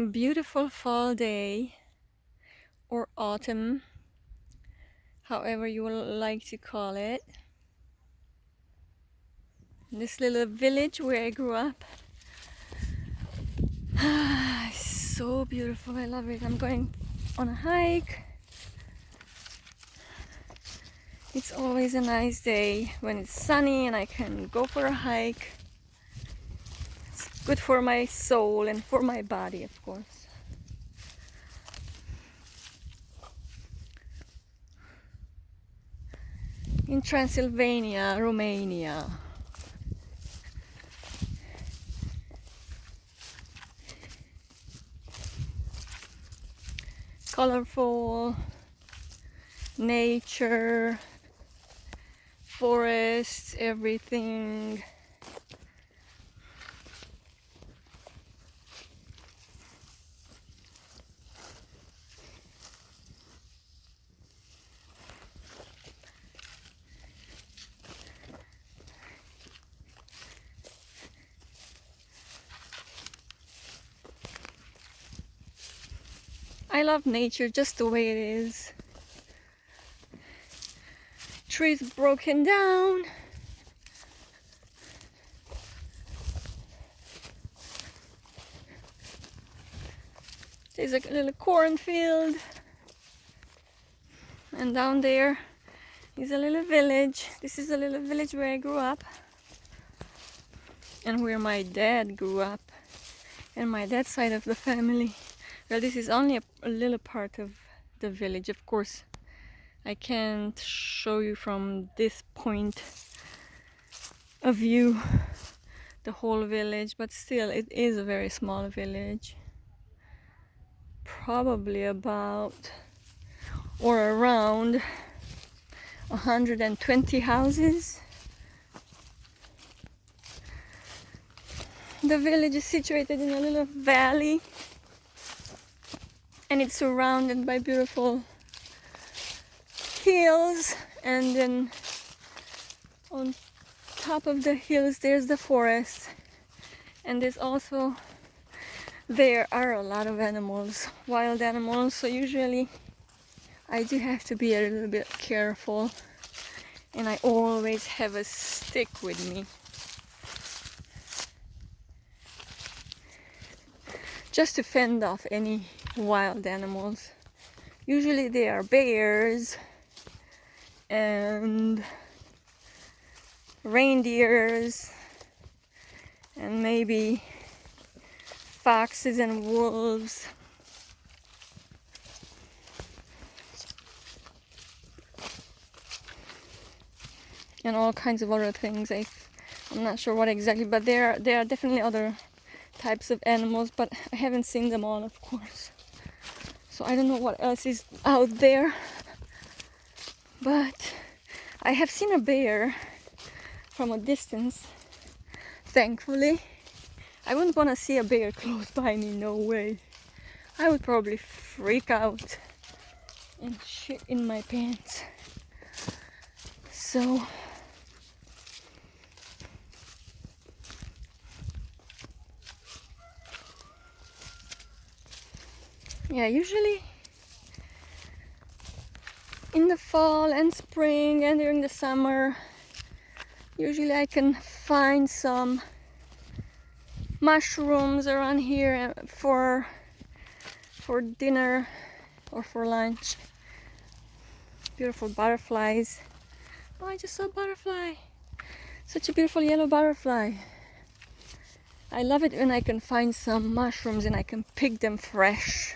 beautiful fall day or autumn, however you would like to call it. This little village where I grew up. So beautiful, I love it. I'm going on a hike. It's always a nice day when it's sunny and I can go for a hike. It's good for my soul and for my body, of course. In Transylvania, Romania. Colorful nature, forests, everything. I love nature just the way it is. Trees broken down. There's a little cornfield. And down there is a little village. This is a little village where I grew up. And where my dad grew up. And my dad's side of the family. Well, this is only a little part of the village, of course. I can't show you from this point of view the whole village, but still it is a very small village. Probably about or around 120 houses. The village is situated in a little valley and it's surrounded by beautiful hills, and then on top of the hills there's the forest, and there are a lot of animals, wild animals, so usually I do have to be a little bit careful, and I always have a stick with me just to fend off any wild animals. Usually they are bears and reindeers and maybe foxes and wolves. And all kinds of other things. I'm not sure what exactly, but there are definitely other types of animals, but I haven't seen them all, of course. So I don't know what else is out there. But I have seen a bear from a distance, thankfully. I wouldn't want to see a bear close by me, no way. I would probably freak out and shit in my pants. So yeah, usually in the fall and spring and during the summer, usually I can find some mushrooms around here for dinner or for lunch. Beautiful butterflies. Oh, I just saw a butterfly. Such a beautiful yellow butterfly. I love it when I can find some mushrooms and I can pick them fresh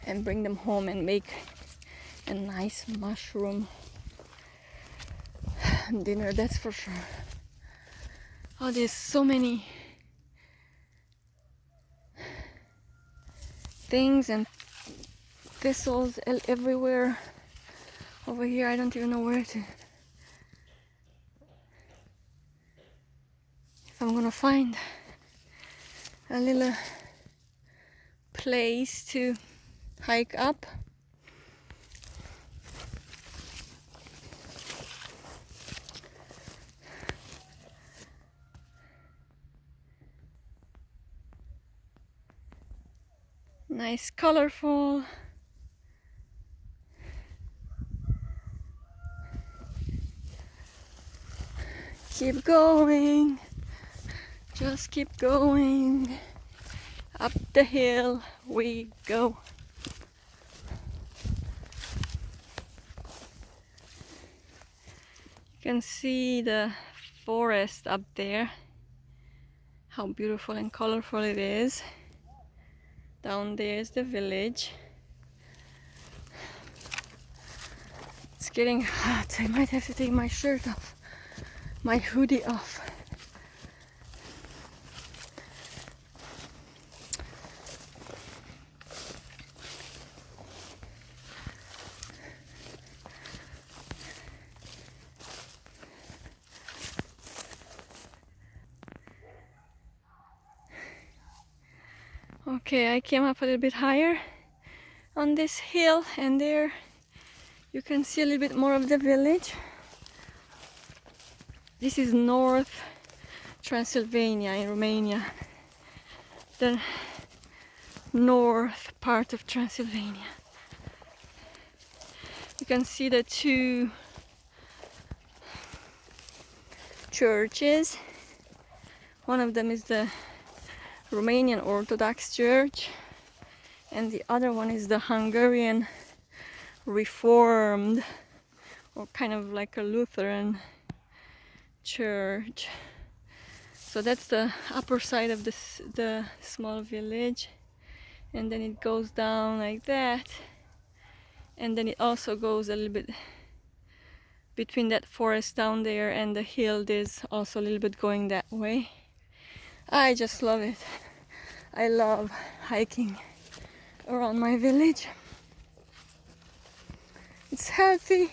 and bring them home and make a nice mushroom dinner, that's for sure. Oh, there's so many things and thistles everywhere over here. I don't even know if I'm gonna find a little place to hike up. Nice, colorful. Keep going. Just keep going. Up the hill we go. You can see the forest up there. How beautiful and colorful it is. Down there is the village. It's getting hot. I might have to take my shirt off, my hoodie off. Okay, I came up a little bit higher on this hill, and there you can see a little bit more of the village. This is North Transylvania in Romania, the north part of Transylvania. You can see the two churches. One of them is the Romanian Orthodox Church, and the other one is the Hungarian Reformed, or kind of like a Lutheran church. So that's the upper side of the small village, and then it goes down like that, and then it also goes a little bit between that forest down there and the hill. There's also a little bit going that way. I just love it. I love hiking around my village. It's healthy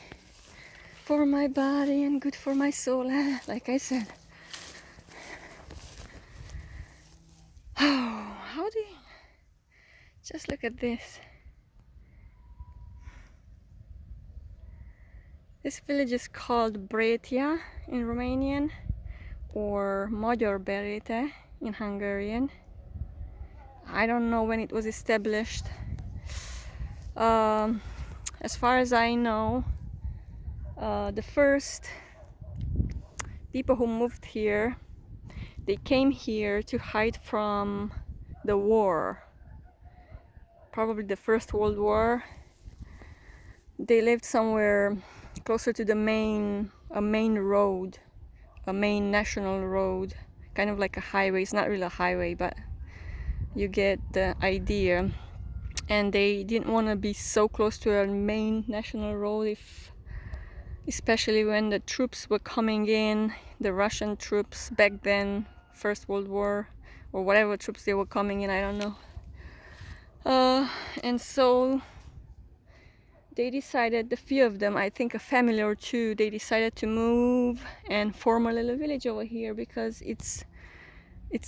for my body and good for my soul, like I said. Oh, how do you... Just look at this. This village is called Bretia in Romanian, or Magyar Berete in Hungarian. I don't know when it was established. As far as I know, the first people who moved here, they came here to hide from the war, probably the First World War. They lived somewhere closer to the main road, a main national road, kind of like a highway. It's not really a highway, but you get the idea. And they didn't want to be so close to a main national road, especially when the troops were coming in, the Russian troops back then, First World War, or whatever troops they were coming in, I don't know. And so they decided, the few of them, I think a family or two, they decided to move and form a little village over here, because it's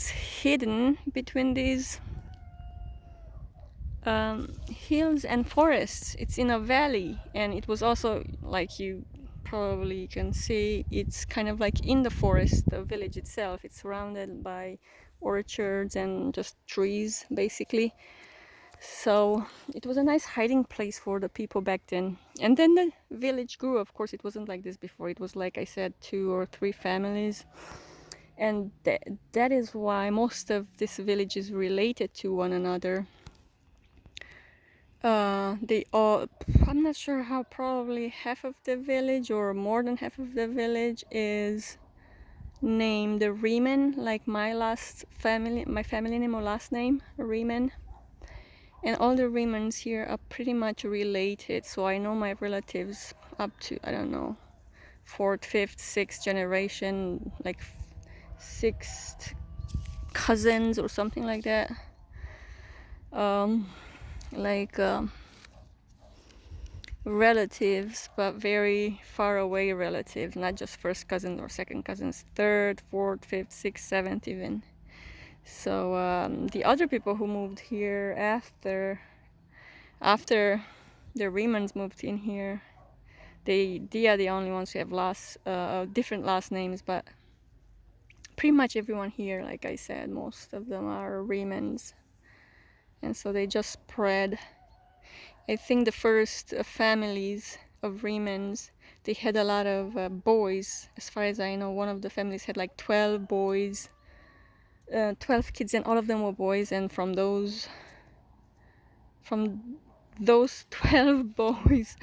hidden between these hills and forests. It's in a valley, and it was also, like you probably can see, it's kind of like in the forest, the village itself. It's surrounded by orchards and just trees, basically. So it was a nice hiding place for the people back then. And then the village grew. Of course, it wasn't like this before. It was, like I said, 2 or 3 families. And that is why most of this village is related to one another. They all, I'm not sure how, probably half of the village or more than half of the village is named Riemann, like my family name or last name, Riemann. And all the Riemanns here are pretty much related. So I know my relatives up to, I don't know, 4th, 5th, 6th generation, like 6th cousins or something like that. Relatives, but very far away relatives, not just first cousins or second cousins, 3rd, 4th, 5th, 6th, 7th even. So the other people who moved here after the Riemanns moved in here, they are the only ones who have different last names, but pretty much everyone here, like I said, most of them are Riemanns. and so they just spread. I think the first families of Remans, they had a lot of boys. As far as I know, one of the families had like 12 boys, 12 kids, and all of them were boys. And from those 12 boys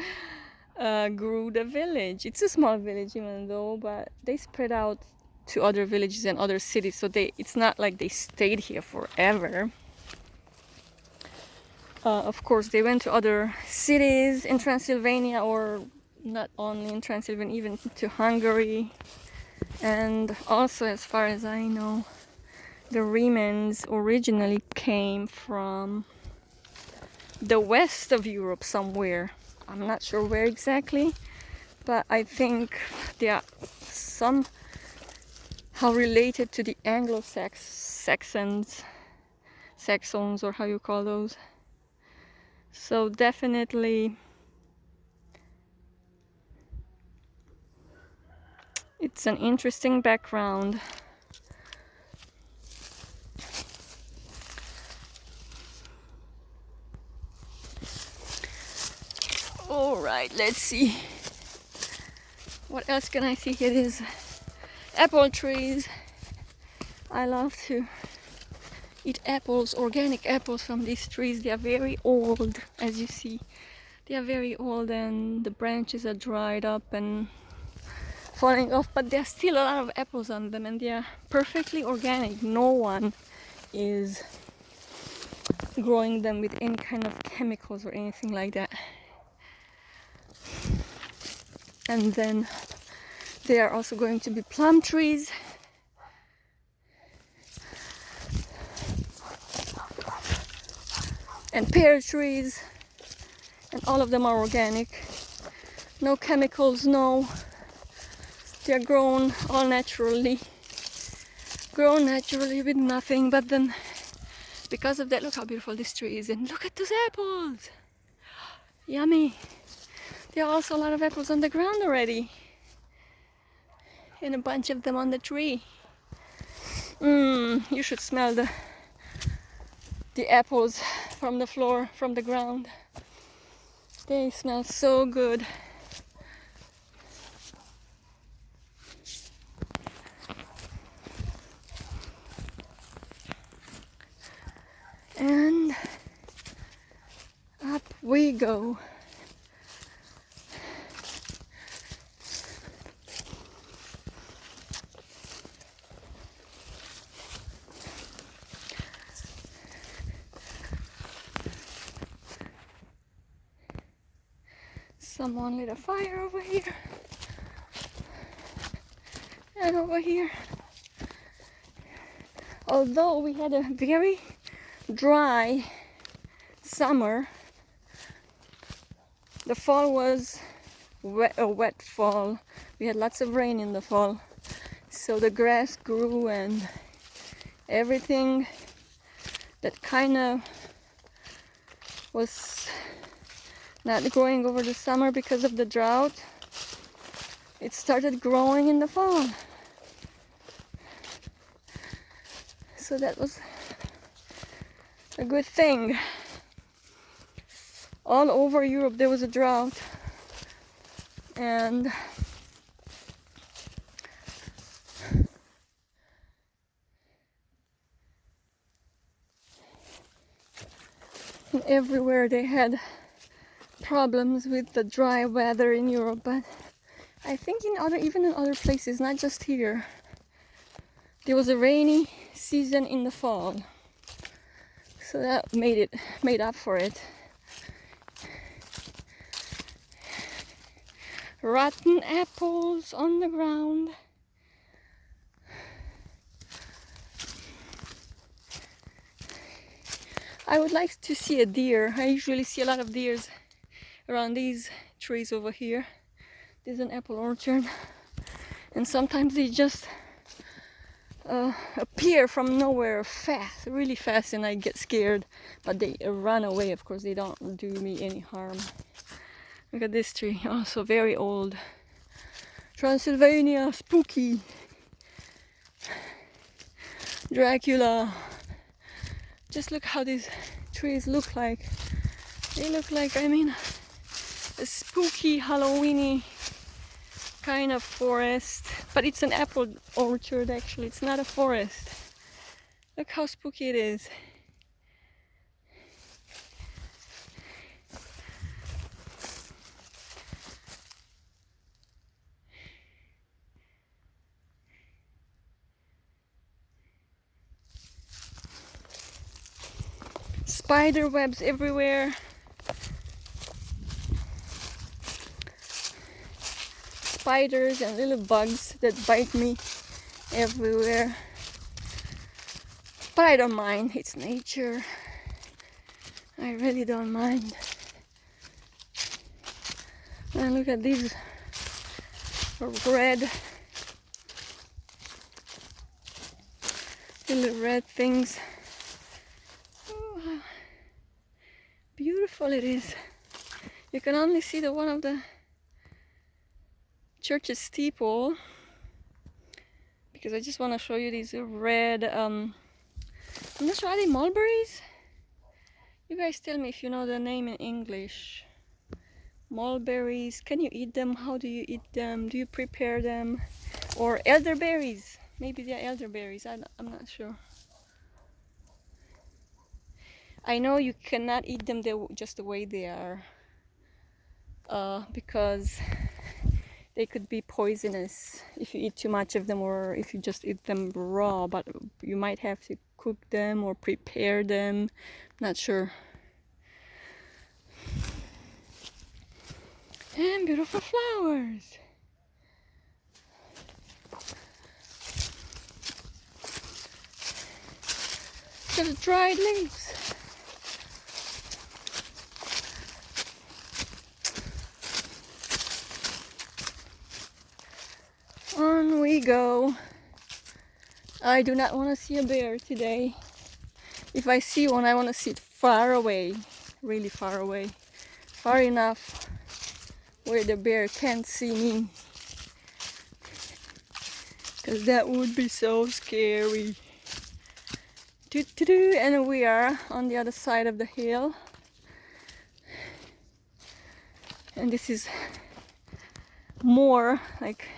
grew the village. It's a small village, even though, but they spread out to other villages and other cities. So it's not like they stayed here forever. Of course, they went to other cities in Transylvania, or not only in Transylvania, even to Hungary. And also, as far as I know, the Remans originally came from the west of Europe somewhere. I'm not sure where exactly, but I think they are somehow related to the Anglo-Saxons, or how you call those. So definitely it's an interesting background. All right, let's see. What else can I see here? There's apple trees. I love to eat apples, organic apples from these trees. They are very old, as you see. They are very old and the branches are dried up and falling off, but there's still a lot of apples on them and they are perfectly organic. No one is growing them with any kind of chemicals or anything like that. And then there are also going to be plum trees. And pear trees, and all of them are organic. No chemicals, no. They're grown all naturally. Grown naturally with nothing, but then because of that, look how beautiful this tree is, and look at those apples. Yummy. There are also a lot of apples on the ground already, and a bunch of them on the tree. You should smell the apples from the floor, from the ground. They smell so good. And up we go. Someone lit a fire over here and over here. Although we had a very dry summer, the fall was a wet fall. We had lots of rain in the fall, so the grass grew and everything that kind of was not growing over the summer because of the drought, it started growing in the fall. So that was a good thing. All over Europe there was a drought, and everywhere they had problems with the dry weather in Europe. But I think even in other places, not just here, there was a rainy season in the fall, so that made up for it. Rotten apples on the ground. I would like to see a deer. I usually see a lot of deers around these trees over here. There's an apple orchard, and sometimes they just appear from nowhere fast, really fast, and I get scared, but they run away. Of course, they don't do me any harm. Look at this tree, also very old. Transylvania, spooky. Dracula. Just look how these trees look like. They look like, I mean, a spooky Halloweeny kind of forest, but it's an apple orchard actually. It's not a forest. Look how spooky it is. Spider webs everywhere. Spiders and little bugs that bite me everywhere. But I don't mind, it's nature. I really don't mind. And look at these red, little red things. Oh, how beautiful it is. You can only see the one of the church's steeple, because I just want to show you these red, I'm not sure, are they mulberries? You guys tell me if you know the name in English. Mulberries, can you eat them? How do you eat them? Do you prepare them? Or elderberries, maybe they're elderberries, I'm not sure. I know you cannot eat them just the way they are, because they could be poisonous if you eat too much of them, or if you just eat them raw, but you might have to cook them or prepare them, not sure. And beautiful flowers. Just dried leaves. On we go. I do not want to see a bear today. If I see one, I want to see it far away, really far away, far enough where the bear can't see me, because that would be so scary. And we are on the other side of the hill, and this is more like,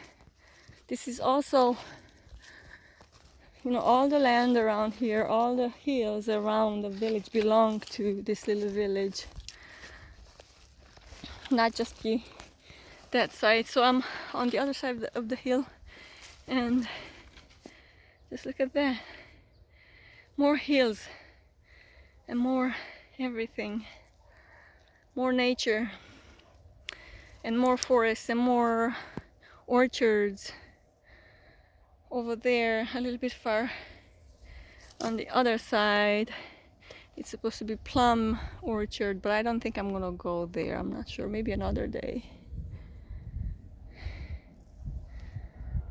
this is also, you know, all the land around here, all the hills around the village belong to this little village, not just that side. So I'm on the other side of the hill, and just look at that, more hills and more everything, more nature and more forests and more orchards. Over there, a little bit far on the other side, it's supposed to be plum orchard, but I don't think I'm gonna go there. I'm not sure, maybe another day.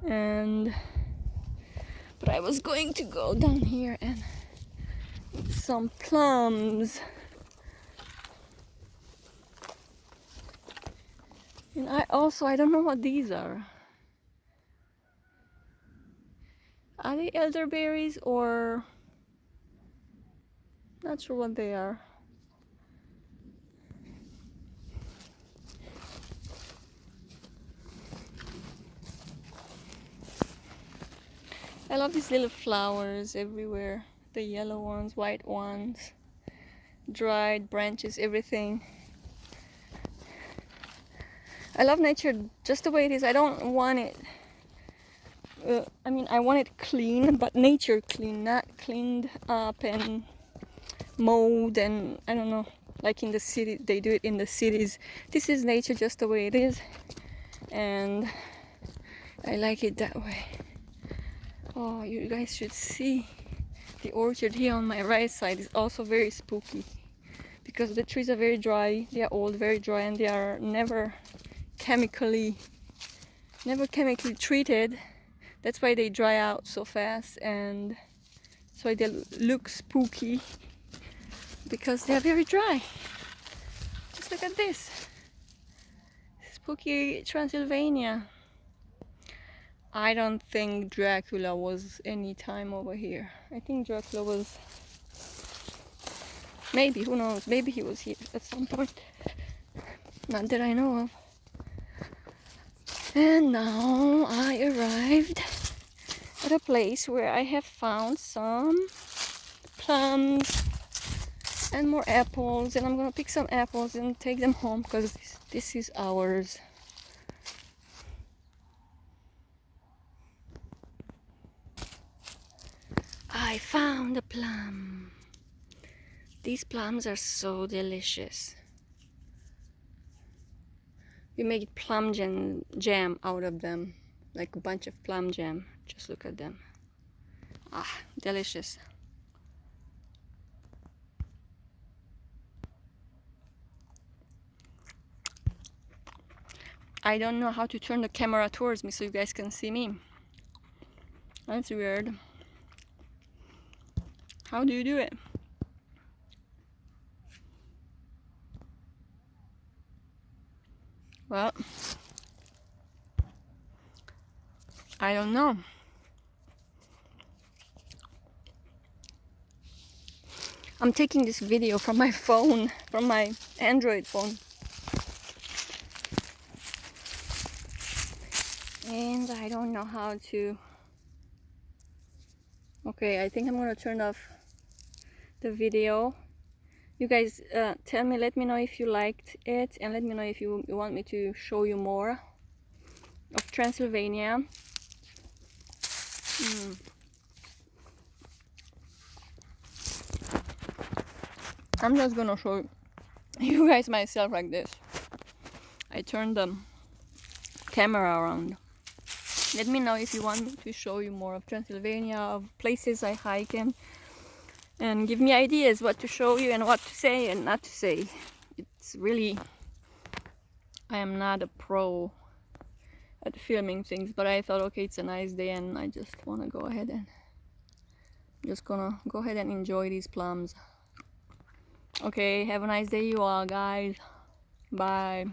But I was going to go down here and eat some plums. And I don't know what these are. Are they elderberries or not sure what they are. I love these little flowers everywhere. The yellow ones, white ones, dried branches, everything. I love nature just the way it is. I don't want it, I mean, I want it clean, but nature clean, not cleaned up and mowed and I don't know, like in the city, they do it in the cities. This is nature just the way it is, and I like it that way. Oh, you guys should see the orchard here on my right side is also very spooky, because the trees are very dry, they are old, very dry, and they are never chemically treated. That's why they dry out so fast, and that's why they look spooky, because they are very dry. Just look at this. Spooky Transylvania. I don't think Dracula was any time over here. I think Dracula was Maybe, who knows? Maybe he was here at some point. Not that I know of. And now I arrived at a place where I have found some plums and more apples, and I'm gonna pick some apples and take them home because this is ours. I found a plum. These plums are so delicious. We make plum jam out of them, like a bunch of plum jam. Just look at them. Ah, delicious. I don't know how to turn the camera towards me so you guys can see me. That's weird. How do you do it? Well, I don't know. I'm taking this video from my phone, from my Android phone. And I don't know how to... Okay, I think I'm gonna turn off the video. You guys tell me, let me know if you liked it, and let me know if you want me to show you more of Transylvania. I'm just gonna show you guys myself like this. I turned the camera around. Let me know if you want me to show you more of Transylvania, of places I hike in, and give me ideas what to show you and what to say and not to say. It's really, I am not a pro at filming things, but I thought, okay, it's a nice day and I just want to go ahead and enjoy these plums. Okay, have a nice day you all guys. Bye.